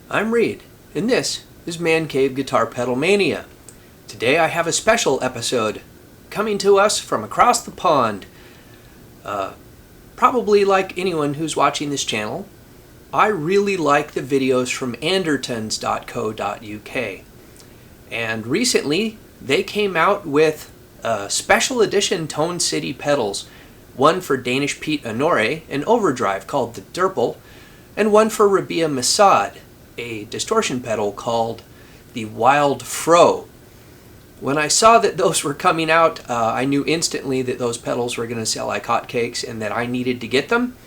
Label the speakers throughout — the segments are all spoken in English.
Speaker 1: I'm Reed, and this is Man Cave Guitar Pedal Mania. Today I have a special episode coming to us from across the pond. Probably like anyone who's watching this channel, I really like the videos from andertons.co.uk. And recently they came out with special edition Tone City pedals, one for Danish Pete Honore, an overdrive called the Durple, and one for Rabea Massaad, a distortion pedal called the Wild Fro. When I saw that those were coming out, I knew instantly that those pedals were going to sell like hotcakes and that I needed to get them.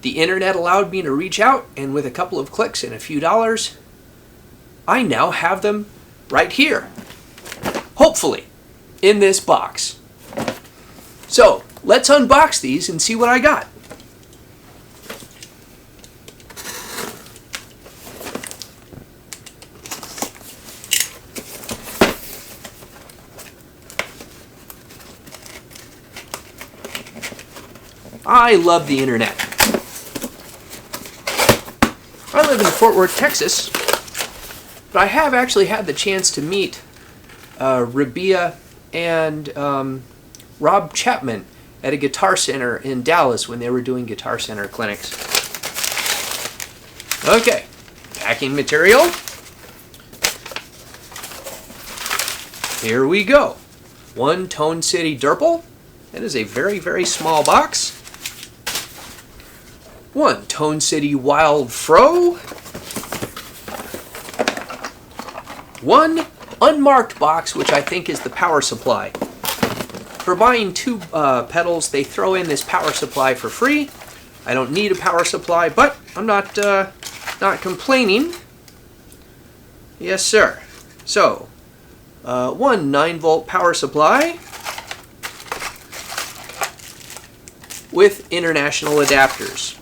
Speaker 1: The internet allowed me to reach out, and with a couple of clicks and a few dollars, I now have them right here. Hopefully, in this box. So, let's unbox these and see what I got. I love the internet. I live in Fort Worth, Texas, but I have actually had the chance to meet Rabea and Rob Chapman at a guitar center in Dallas when they were doing guitar center clinics. Okay, packing material. Here we go. One Tone City Durple. That is a very, very small box. One Tone City Wild Fro. One unmarked box, which I think is the power supply. For buying two pedals, they throw in this power supply for free. I don't need a power supply, but I'm not complaining. Yes, sir. So, one 9-volt power supply with international adapters.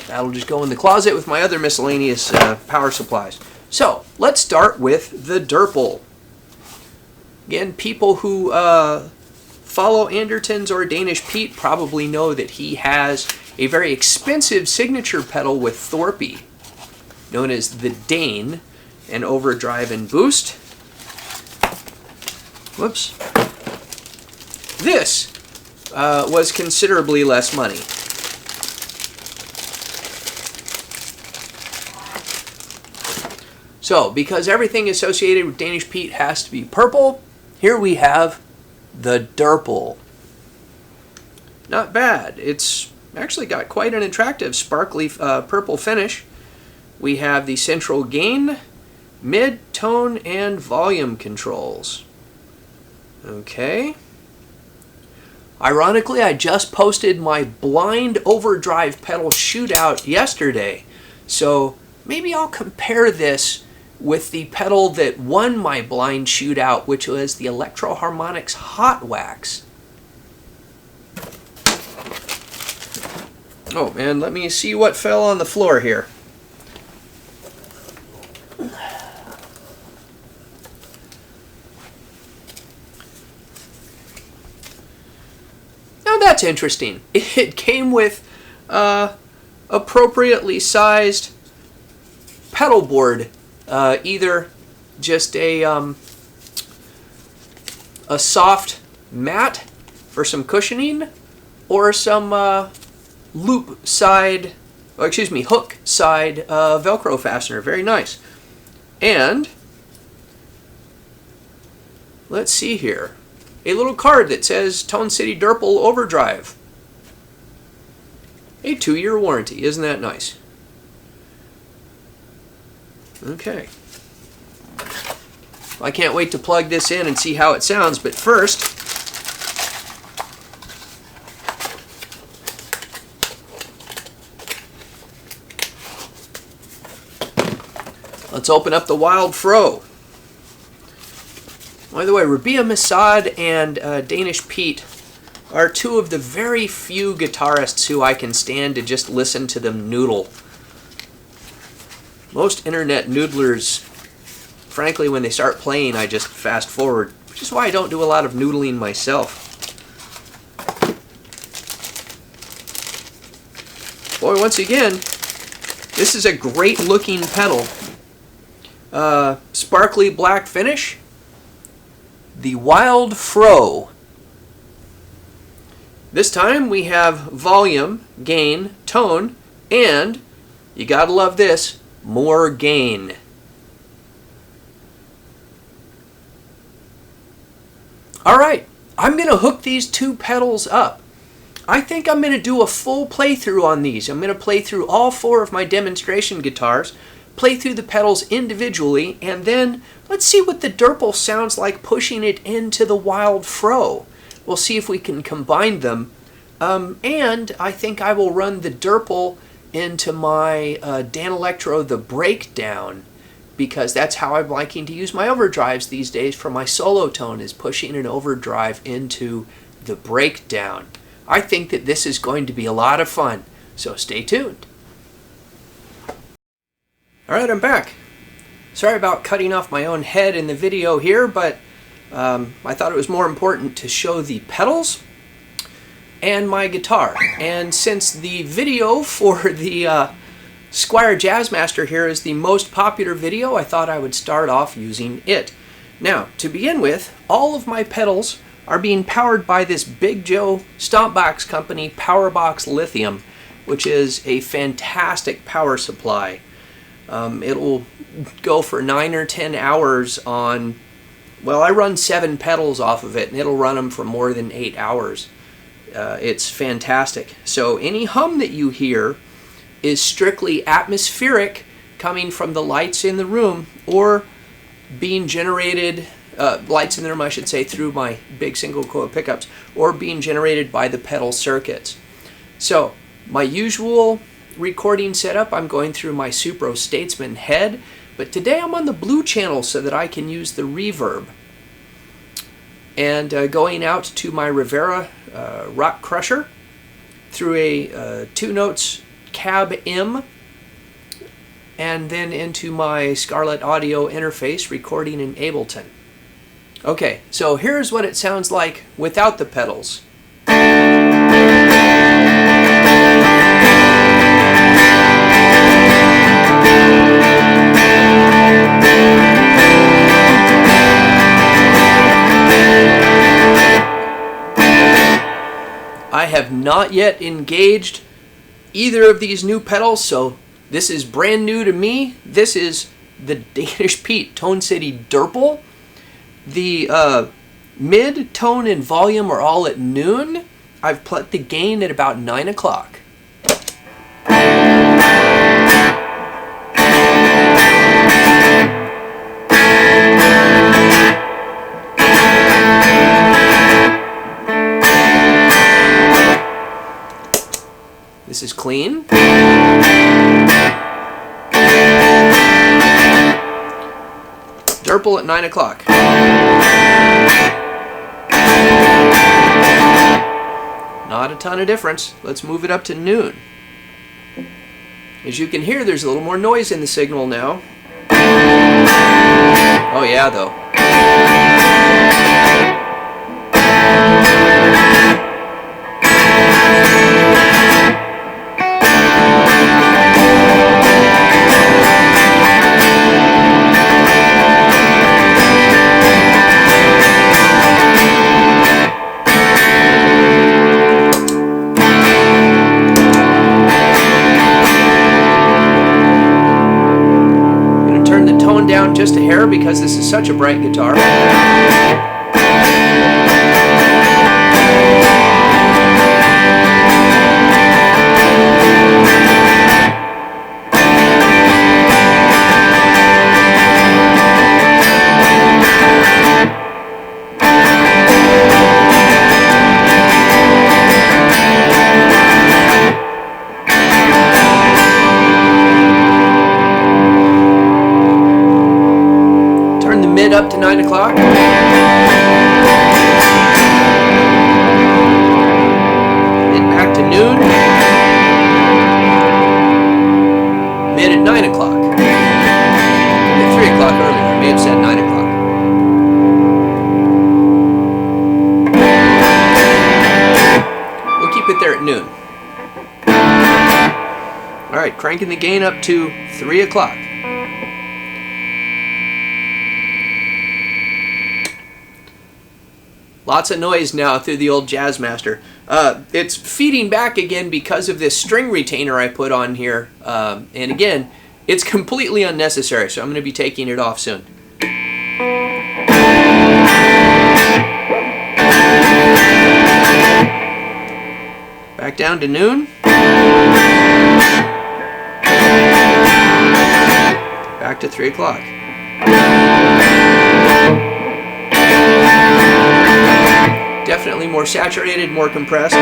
Speaker 1: That'll just go in the closet with my other miscellaneous power supplies. So, let's start with the Durple. Again, people who follow Andertons or Danish Pete probably know that he has a very expensive signature pedal with Thorpe, known as the Dane, and overdrive and boost. Whoops. This was considerably less money. So, because everything associated with Danish Pete has to be purple, here we have the Durple. Not bad. It's actually got quite an attractive sparkly purple finish. We have the central gain, mid, tone, and volume controls. Okay. Ironically, I just posted my blind overdrive pedal shootout yesterday, so maybe I'll compare this with the pedal that won my blind shootout, which was the Electro Harmonix Hot Wax. Oh man, let me see what fell on the floor here. Now that's interesting. It came with appropriately sized pedal board. Either just a soft mat for some cushioning, or some hook side Velcro fastener. Very nice. And let's see here, a little card that says Tone City Durple Overdrive. A 2-year warranty. Isn't that nice? Okay. I can't wait to plug this in and see how it sounds, but first, let's open up the Wild Fro. By the way, Rabea Massaad and Danish Pete are two of the very few guitarists who I can stand to just listen to them noodle. Most internet noodlers, frankly, when they start playing, I just fast forward, which is why I don't do a lot of noodling myself. Boy, once again, this is a great looking pedal. Sparkly black finish. The Wild Fro. This time we have volume, gain, tone, and, you gotta love this, more gain. Alright, I'm going to hook these two pedals up. I think I'm going to do a full playthrough on these. I'm going to play through all 4 of my demonstration guitars, play through the pedals individually, and then let's see what the Durple sounds like pushing it into the Wild Fro. We'll see if we can combine them. And I think I will run the Durple into my Danelectro the Breakdown, because that's how I'm liking to use my overdrives these days for my solo tone, is pushing an overdrive into the Breakdown. I think that this is going to be a lot of fun, so stay tuned. Alright, I'm back. Sorry about cutting off my own head in the video here, but I thought it was more important to show the pedals and my guitar. And since the video for the Squire Jazzmaster here is the most popular video, I thought I would start off using it. Now, to begin with, all of my pedals are being powered by this Big Joe Stompbox Company Powerbox Lithium, which is a fantastic power supply. It'll go for 9 or 10 hours on, well, I run 7 pedals off of it, and it'll run them for more than 8 hours. It's fantastic. So any hum that you hear is strictly atmospheric, coming from the lights in the room, or being generated, lights in the room I should say, through my big single coil pickups, or being generated by the pedal circuits. So my usual recording setup, I'm going through my Supro Statesman head, but today I'm on the blue channel so that I can use the reverb. And going out to my Rivera Rock Crusher through a 2 notes Cab M, and then into my Scarlett Audio interface recording in Ableton. Okay, so here's what it sounds like without the pedals. I have not yet engaged either of these new pedals, so this is brand new to me. This is the Danish Pete Tone City Durple. The mid, tone, and volume are all at noon. I've put the gain at about 9 o'clock. This is clean. Durple at 9 o'clock. Not a ton of difference. Let's move it up to noon. As you can hear, there's a little more noise in the signal now. Oh yeah, though. Down just a hair because this is such a bright guitar. Up to 9 o'clock. Mid back to noon. Mid at 9 o'clock. At 3 o'clock earlier. I may have said 9 o'clock. We'll keep it there at noon. Alright, cranking the gain up to 3 o'clock. Lots of noise now through the old Jazzmaster. It's feeding back again because of this string retainer I put on here. And again, it's completely unnecessary, so I'm going to be taking it off soon. Back down to noon. Back to 3 o'clock. Definitely more saturated, more compressed.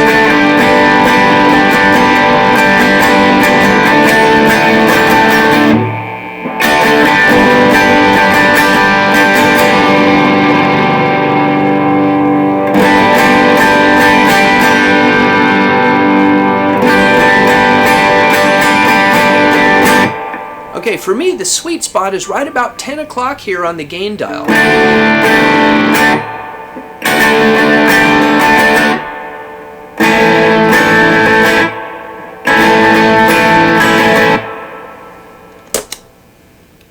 Speaker 1: Okay, for me, the sweet spot is right about 10 o'clock here on the gain dial.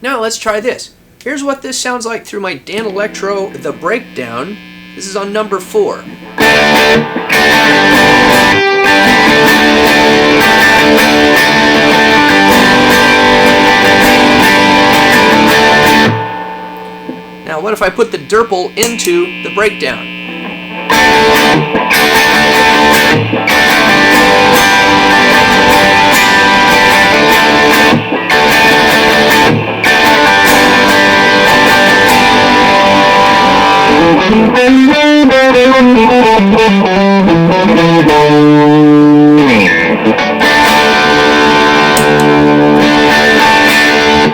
Speaker 1: Now let's try this. Here's what this sounds like through my Dan Electro The Breakdown. This is on number 4. Now what if I put the Durple into the breakdown?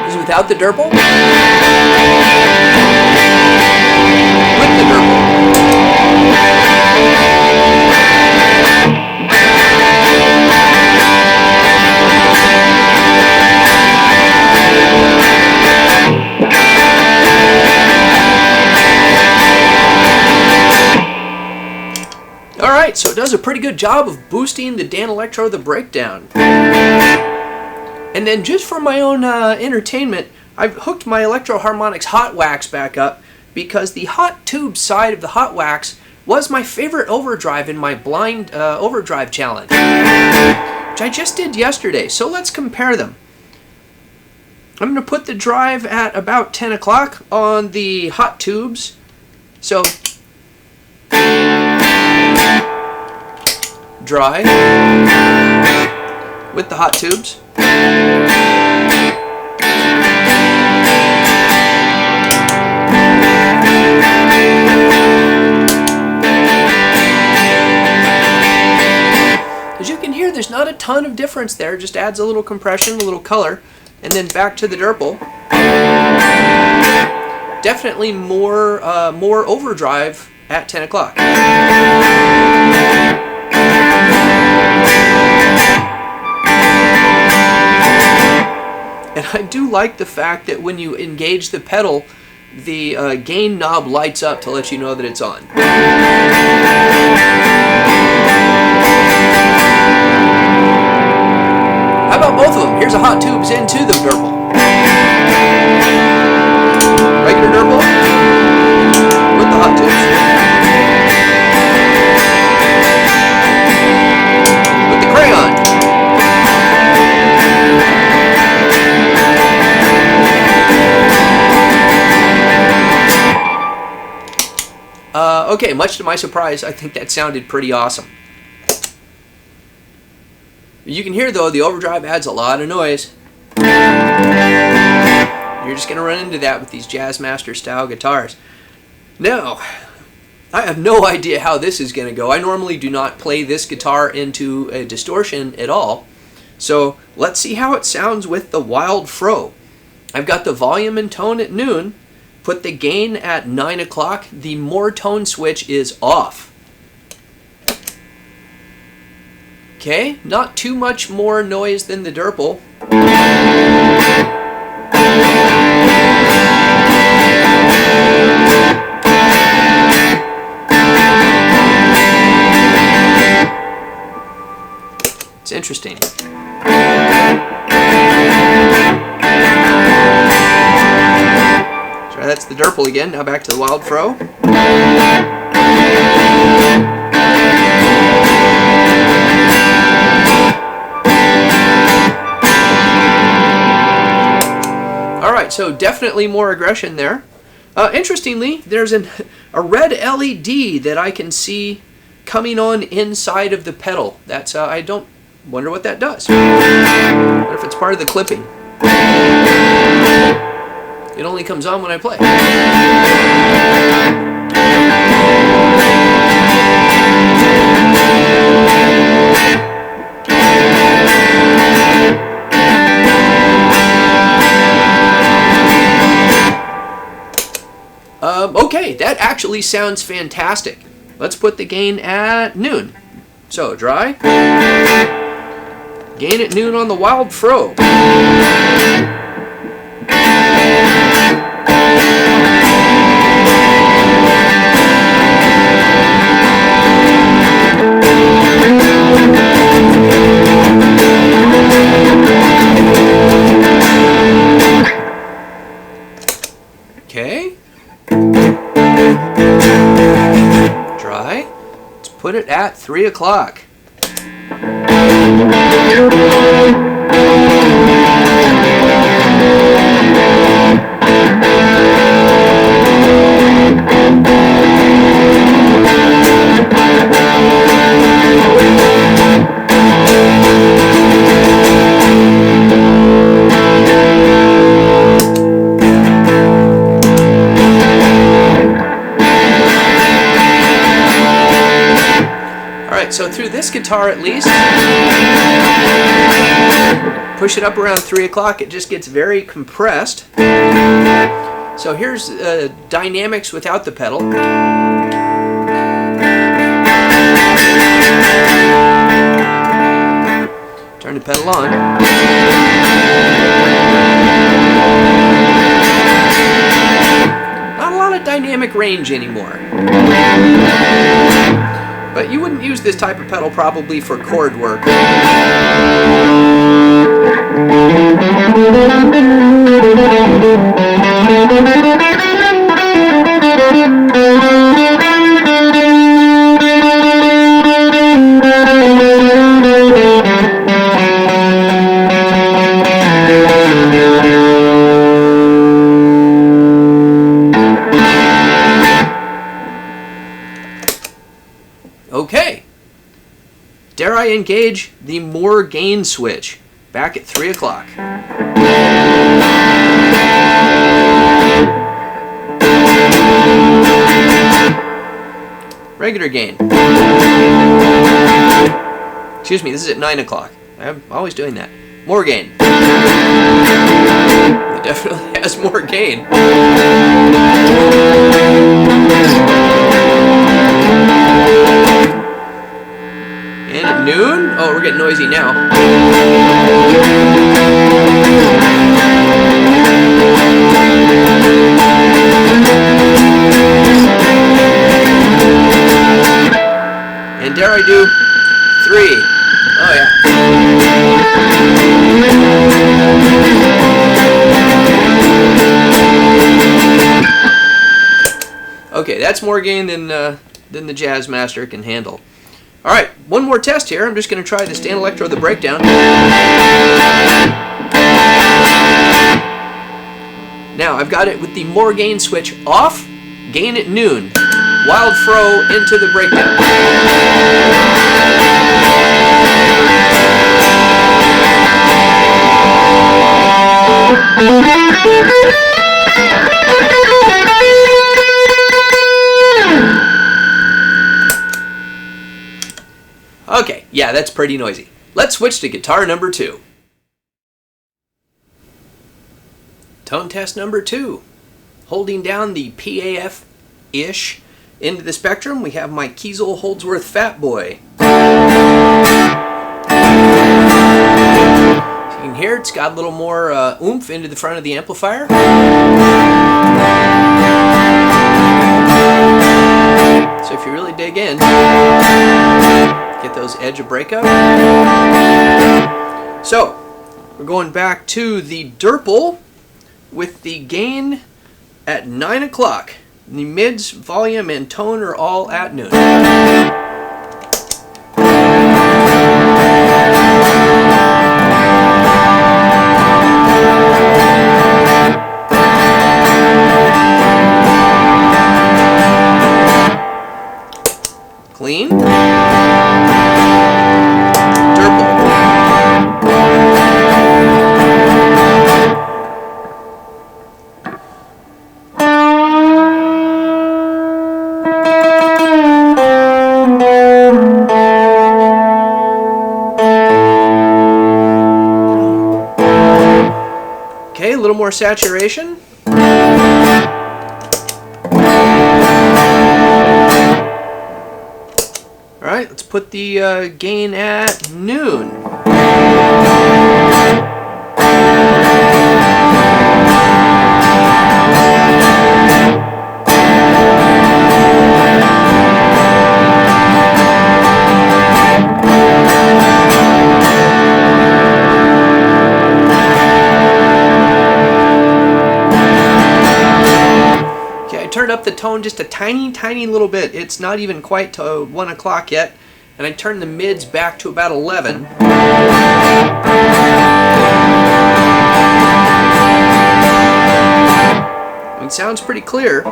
Speaker 1: This is without the Durple? With the Durple. Alright, so it does a pretty good job of boosting the Dan Electro The Breakdown. And then just for my own entertainment, I've hooked my Electro Harmonics Hot Wax back up because the hot tube side of the Hot Wax was my favorite overdrive in my blind overdrive challenge, which I just did yesterday. So let's compare them. I'm going to put the drive at about 10 o'clock on the hot tubes. So dry with the hot tubes. As you can hear, there's not a ton of difference there, just adds a little compression, a little color, and then back to the Durple. Definitely more overdrive at 10 o'clock. And I do like the fact that when you engage the pedal, the gain knob lights up to let you know that it's on. How about both of them? Here's a hot tubes into the Durple. Regular Durple with the hot tubes. With the crayon. Okay, much to my surprise, I think that sounded pretty awesome. You can hear, though, the overdrive adds a lot of noise. You're just going to run into that with these Jazzmaster style guitars. Now, I have no idea how this is going to go. I normally do not play this guitar into a distortion at all. So let's see how it sounds with the Wild Fro. I've got the volume and tone at noon. Put the gain at 9 o'clock. The more tone switch is off. Okay, not too much more noise than the Durple. It's interesting. the Durple again. Now back to the wild fro. Alright, so definitely more aggression there. Interestingly, there's a red LED that I can see coming on inside of the pedal. That's I don't wonder what that does. I wonder if it's part of the clipping. It only comes on when I play. Okay, that actually sounds fantastic. Let's put the gain at noon. So, dry. Gain at noon on the wild fro. Okay. Dry. Let's put it at 3 o'clock. So through this guitar at least, push it up around 3 o'clock, it just gets very compressed. So here's dynamics without the pedal. Turn the pedal on. Not a lot of dynamic range anymore. But you wouldn't use this type of pedal probably for chord work. Okay. Dare I engage the more gain switch? Back at 3 o'clock. Regular gain. Excuse me, this is at 9 o'clock. I'm always doing that. More gain. It definitely has more gain. And at noon? Oh, we're getting noisy now. And dare I do 3? Oh yeah. Okay, that's more gain than the Jazzmaster can handle. Alright, one more test here. I'm just going to try the Stand Electro the breakdown. Now, I've got it with the more gain switch off, gain at noon, wild fro into the breakdown. Okay, yeah, that's pretty noisy. Let's switch to guitar number 2. Tone test number 2. Holding down the PAF-ish into the spectrum, we have my Kiesel Holdsworth Fatboy. So you can hear it's got a little more oomph into the front of the amplifier. So if you really dig in, get those edge of breakup. So, we're going back to the Durple with the gain at 9 o'clock. The mids, volume, and tone are all at noon. Clean. Durple. Okay, a little more saturation. Alright, let's put the gain at noon. Turned up the tone just a tiny little bit. It's not even quite to 1 o'clock yet, and I turned the mids back to about 11. It sounds pretty clear.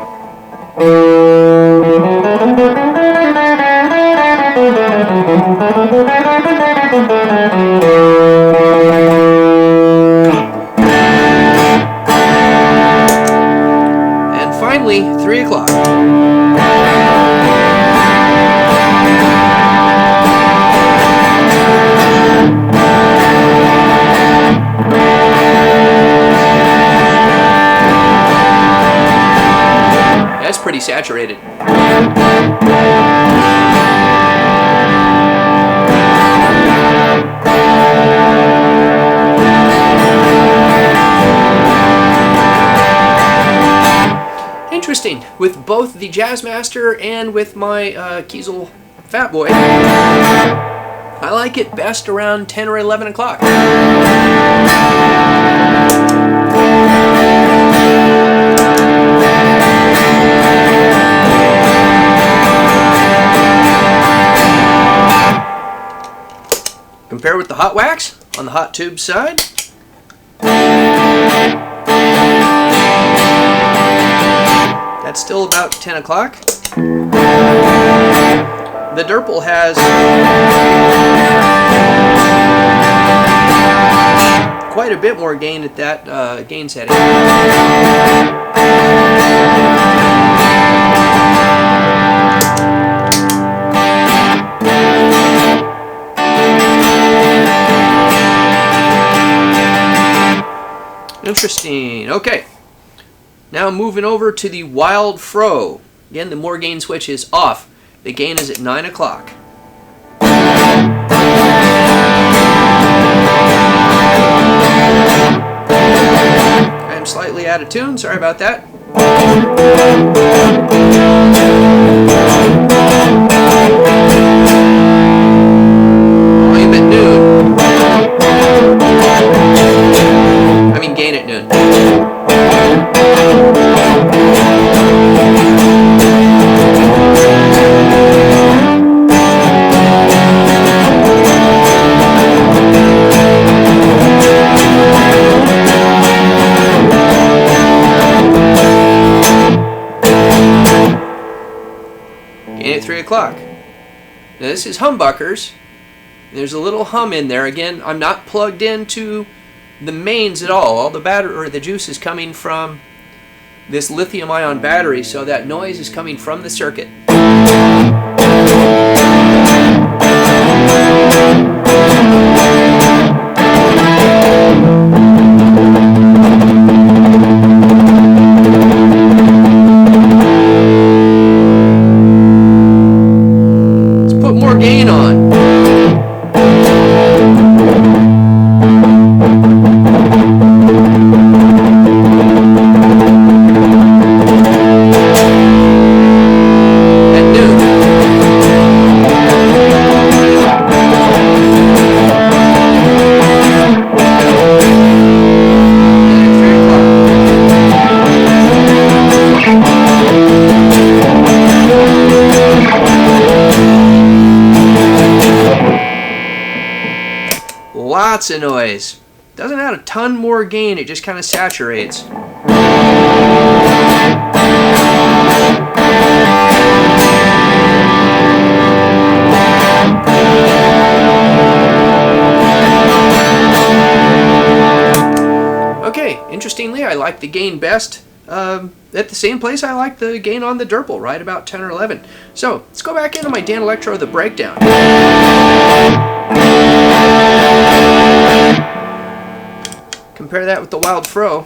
Speaker 1: Finally, 3 o'clock. That's pretty saturated. Interesting, with both the Jazzmaster and with my Kiesel Fatboy, I like it best around 10 or 11 o'clock. Compare with the hot wax on the hot tube side. That's still about 10 o'clock. The Durple has quite a bit more gain at that gain setting. Interesting. Okay. Now moving over to the Wild Fro. Again, the more gain switch is off. The gain is at 9 o'clock. I'm slightly out of tune. Sorry about that. Volume at noon. I mean gain at noon. Gain at 3 o'clock. Now this is humbuckers. There's a little hum in there. Again, I'm not plugged into the mains at all. All the battery or the juice is coming from this lithium-ion battery, so that noise is coming from the circuit. Let's put more gain on. At noon. Lots of noise. Doesn't add a ton more gain, it just kind of saturates. Okay, interestingly, I like the gain best at the same place I like the gain on the Durple, right about 10 or 11. So, let's go back into my Dan Electro, the breakdown. Compare that with the Wild Fro.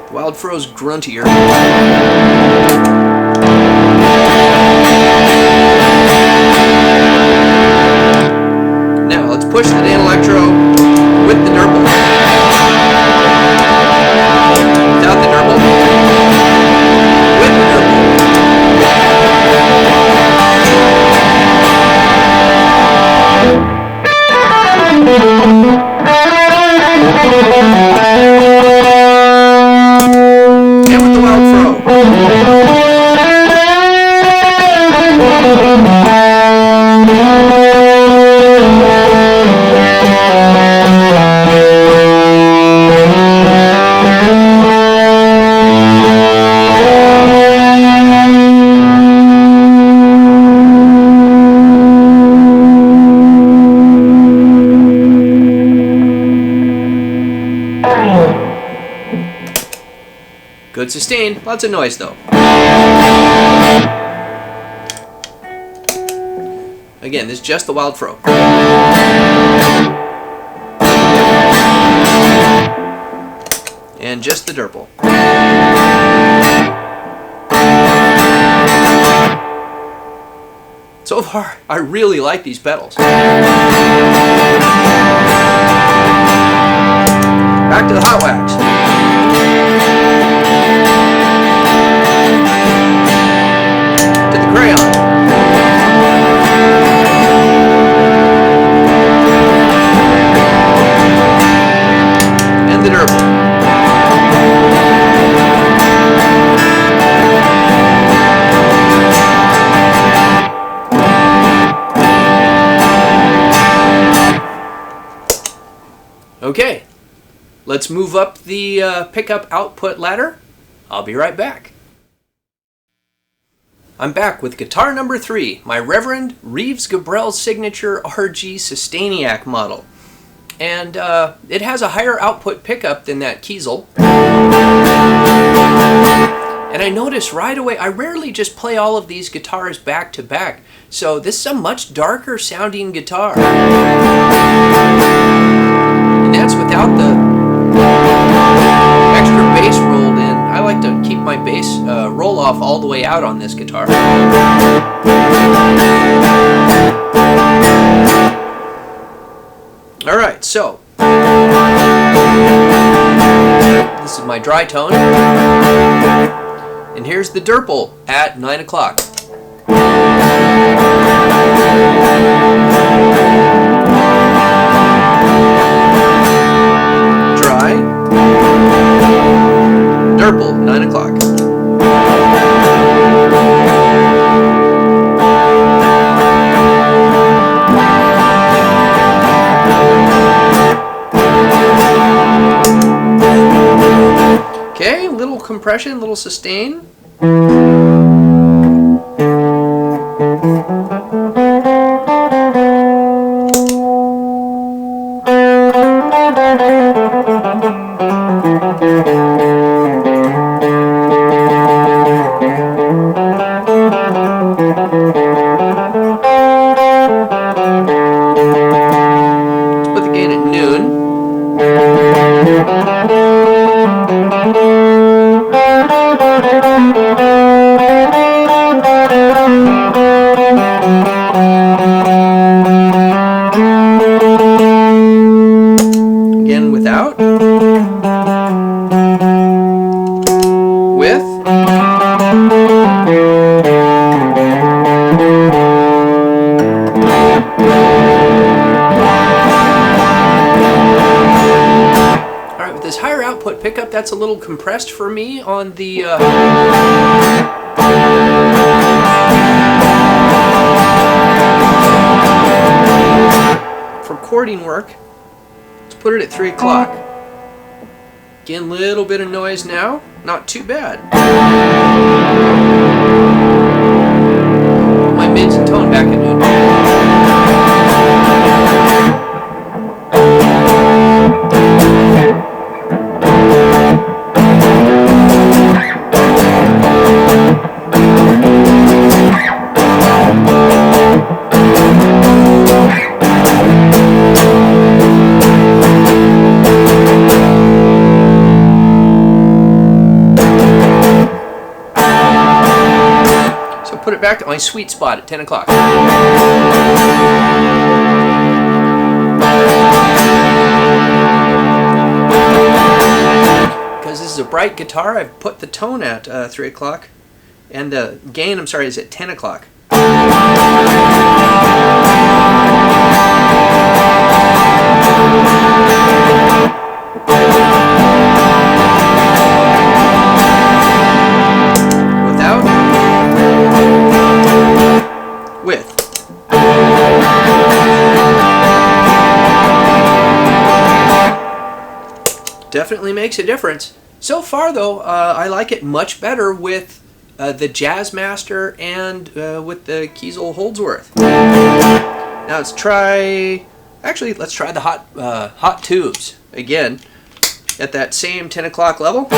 Speaker 1: The Wild Fro's gruntier. Now, let's push the Dan Electro with the Durple. Without the Durple. With the Durple. And with the Wild Fro. Good sustain, lots of noise though. Again, this is just the Wild Fro. And just the Durple. So far, I really like these pedals. Back to the hot wax. To the crayon. And the Durple. Okay, let's move up the pickup output ladder. I'll be right back. I'm back with guitar number 3, my Reverend Reeves Gabrels signature RG Sustainiac model. And it has a higher output pickup than that Kiesel. And I noticed right away, I rarely just play all of these guitars back to back. So this is a much darker sounding guitar. And that's without the extra bass rolled in. I like to keep my bass roll off all the way out on this guitar. Alright, so this is my dry tone. And here's the Durple at 9 o'clock. Durple, 9 o'clock. Okay, little compression, little sustain. Pickup that's a little compressed for me on the recording work. Let's put it at 3 o'clock. Again, little bit of noise now. Not too bad. My mids and tone back at noon. Put it back at my sweet spot at 10 o'clock. Because this is a bright guitar, I've put the tone at 3 o'clock. And the gain, I'm sorry, is at 10 o'clock. Definitely makes a difference. So far though, I like it much better with the Jazzmaster and with the Kiesel Holdsworth. Now let's try the hot tubes again at that same 10 o'clock level.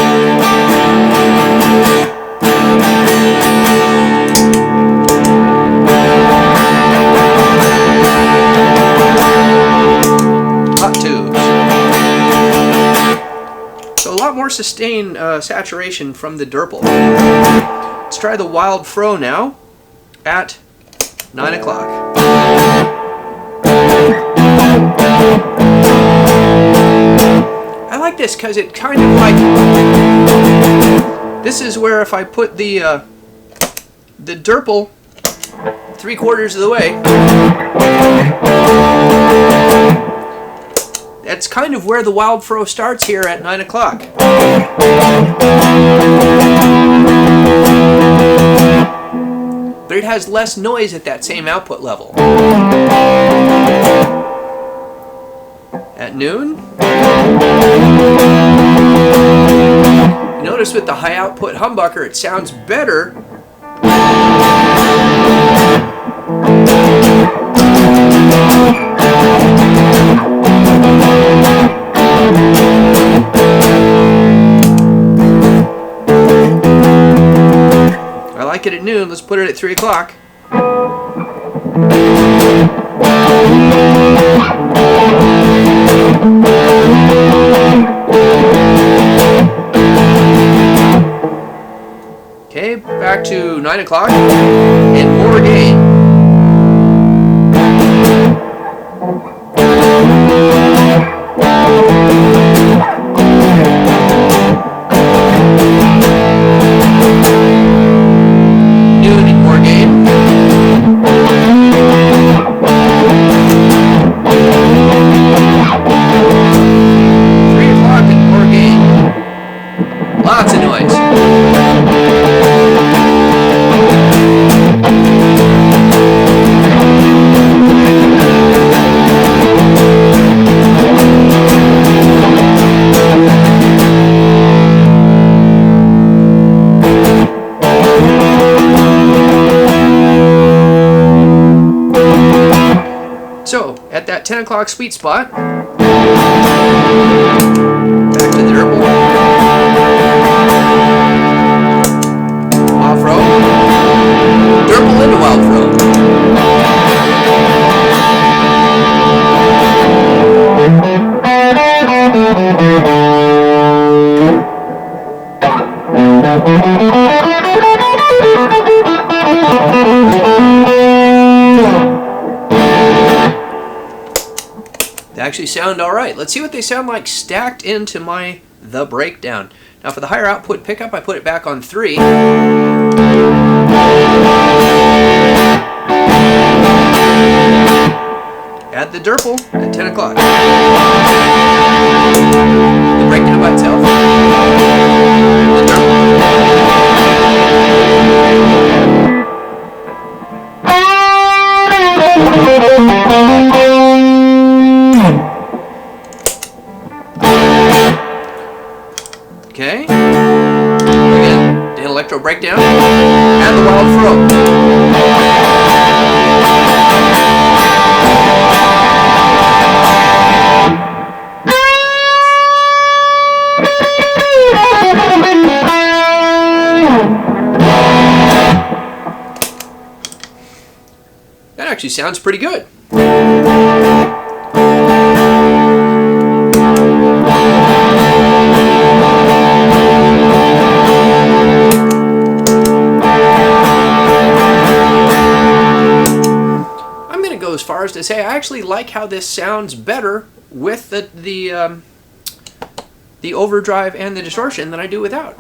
Speaker 1: Hot tubes. So a lot more sustain saturation from the Durple. Let's try the Wild Fro now at 9 o'clock. I like this because it kind of like, this is where if I put the Durple 3/4 of the way, that's kind of where the Wild Fro starts here at 9 o'clock. But it has less noise at that same output level. At noon, you notice with the high output humbucker it sounds better. I like it at noon. Let's put it at 3 o'clock. Okay, back to 9 o'clock and more gain. Lots of noise. So, at that 10 o'clock sweet spot, back to the Durple. Wild Fro. Durple into Wild Fro. They actually sound alright. Let's see what they sound like stacked into the breakdown. Now for the higher output pickup, I put it back on 3. Add the Durple at 10 o'clock. The breakdown by itself. The Durple. Okay. Again, the electro breakdown and the wild throw. That actually sounds pretty good. As far as to say I actually like how this sounds better with the overdrive and the distortion than I do without.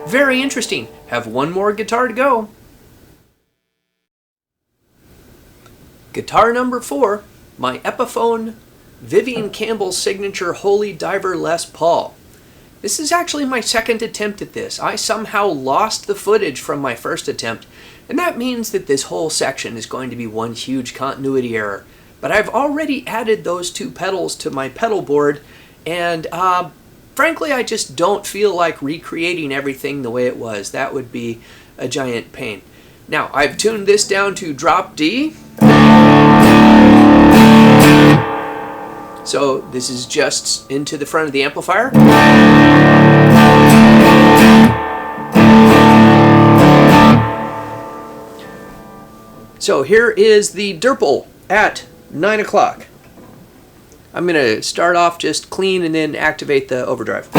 Speaker 1: Very interesting. Have one more guitar to go. Guitar number 4, my Epiphone Vivian Campbell signature Holy Diver Les Paul. This is actually my second attempt at this. I somehow lost the footage from my first attempt, and that means that this whole section is going to be one huge continuity error. But I've already added those 2 pedals to my pedal board, and frankly I just don't feel like recreating everything the way it was. That would be a giant pain. Now, I've tuned this down to drop D. So this is just into the front of the amplifier. So here is the Durple at 9 o'clock. I'm going to start off just clean and then activate the overdrive.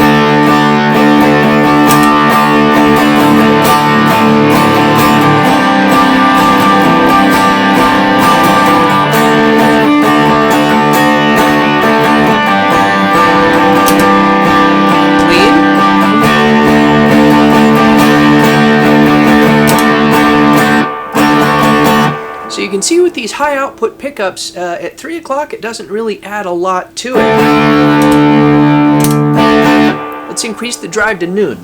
Speaker 1: So you can see with these high output pickups, at 3 o'clock it doesn't really add a lot to it. Let's increase the drive to noon.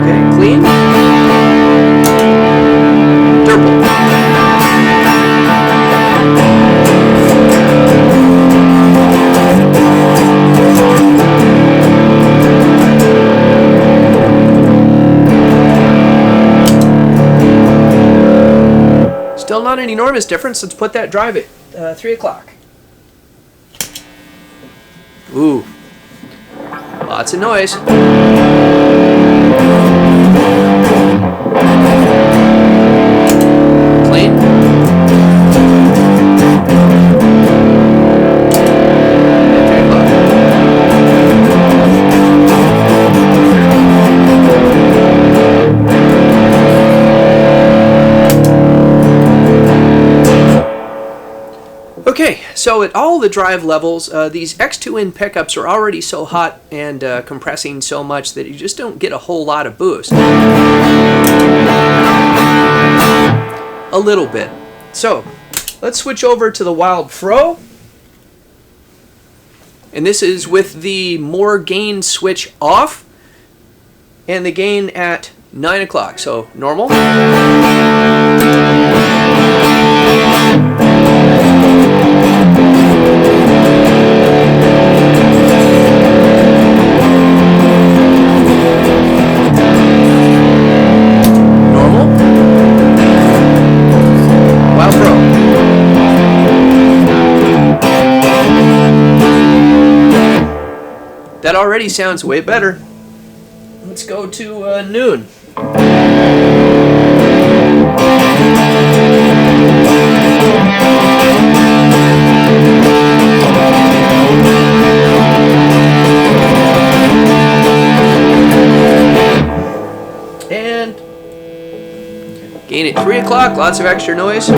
Speaker 1: Okay, clean. Durple. Still not an enormous difference. Let's put that drive at 3 o'clock. Ooh, lots of noise. Clean. Okay, so at all the drive levels, these X2N pickups are already so hot and compressing so much that you just don't get a whole lot of boost. A little bit. So, let's switch over to the Wild Fro. And this is with the more gain switch off and the gain at 9 o'clock. So, normal. That already sounds way better. Let's go to noon. And gain at 3 o'clock, lots of extra noise.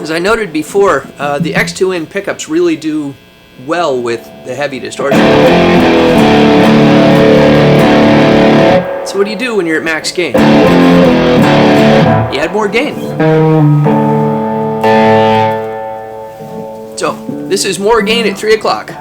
Speaker 1: As I noted before, the X2N pickups really do well with the heavy distortion. So what do you do when you're at max gain? You add more gain. So this is more gain at 3 o'clock.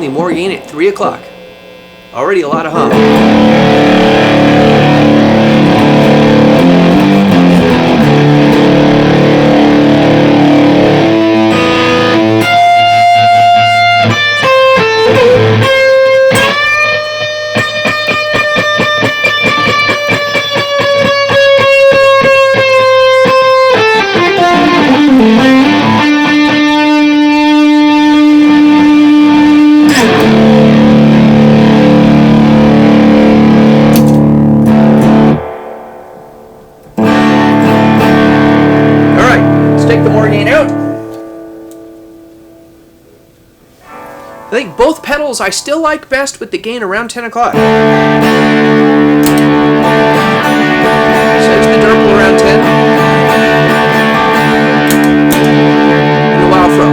Speaker 1: More gain at 3 o'clock. Already a lot of hum. I think both pedals I still like best with the gain around 10 o'clock. So there's the Durple around 10. And the Wild Fro.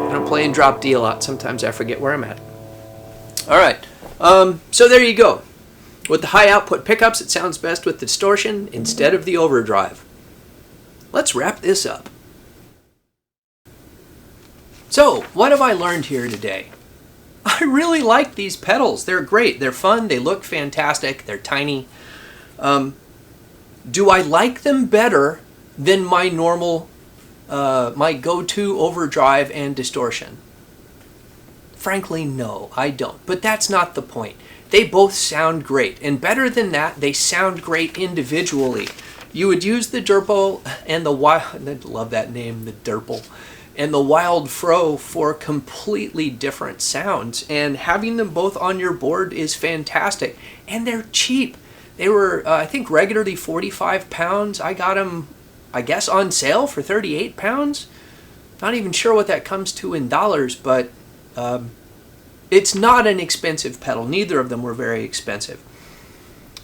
Speaker 1: I don't play in drop D a lot. Sometimes I forget where I'm at. Alright, so there you go. With the high output pickups, it sounds best with the distortion instead of the overdrive. Let's wrap this up. So, what have I learned here today? I really like these pedals. They're great. They're fun. They look fantastic. They're tiny. Do I like them better than my normal, my go-to overdrive and distortion? Frankly, no, I don't. But that's not the point. They both sound great. And better than that, they sound great individually. You would use the Durple and the Wild, I love that name, the Durple, and the Wild Fro for completely different sounds. And having them both on your board is fantastic. And they're cheap. They were, I think, regularly 45 pounds. I got them, I guess, on sale for 38 pounds. Not even sure what that comes to in dollars, but it's not an expensive pedal. Neither of them were very expensive.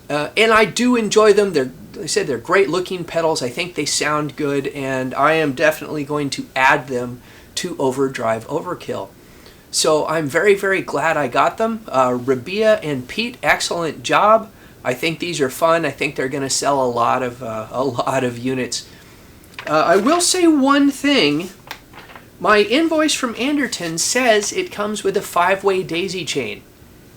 Speaker 1: And I do enjoy them. Like I said, they're great looking pedals. I think they sound good, and I am definitely going to add them to Overdrive Overkill. So I'm very, very glad I got them. Rabea and Pete, excellent job. I think these are fun. I think they're going to sell a lot of units. I will say one thing. My invoice from Anderton says it comes with a 5-way daisy chain.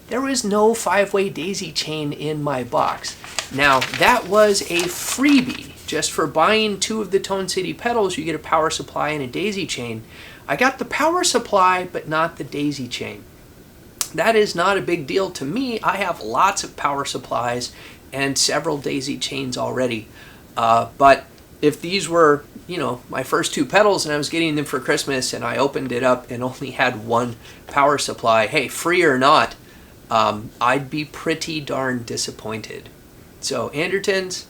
Speaker 1: There was no 5-way daisy chain in my box. Now, that was a freebie. Just for buying 2 of the Tone City pedals, you get a power supply and a daisy chain. I got the power supply, but not the daisy chain. That is not a big deal to me. I have lots of power supplies and several daisy chains already. But if these were, you know, my first 2 pedals and I was getting them for Christmas and I opened it up and only had 1 power supply, hey, free or not, I'd be pretty darn disappointed. So Andertons,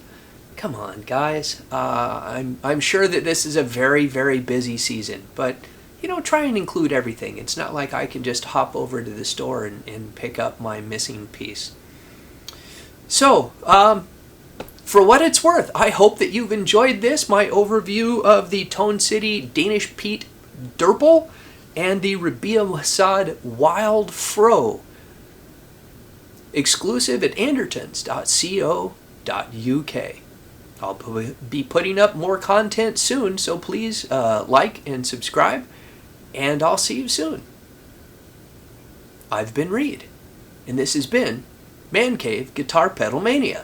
Speaker 1: come on, guys. I'm sure that this is a very, very busy season, but you know, try and include everything. It's not like I can just hop over to the store and pick up my missing piece. So, for what it's worth, I hope that you've enjoyed this, my overview of the Tone City Danish Pete Durple and the Rabea Massaad Wild Fro, exclusive at andertons.co.uk. I'll be putting up more content soon, so please like and subscribe, and I'll see you soon. I've been Reed, and this has been Man Cave Guitar Pedal Mania.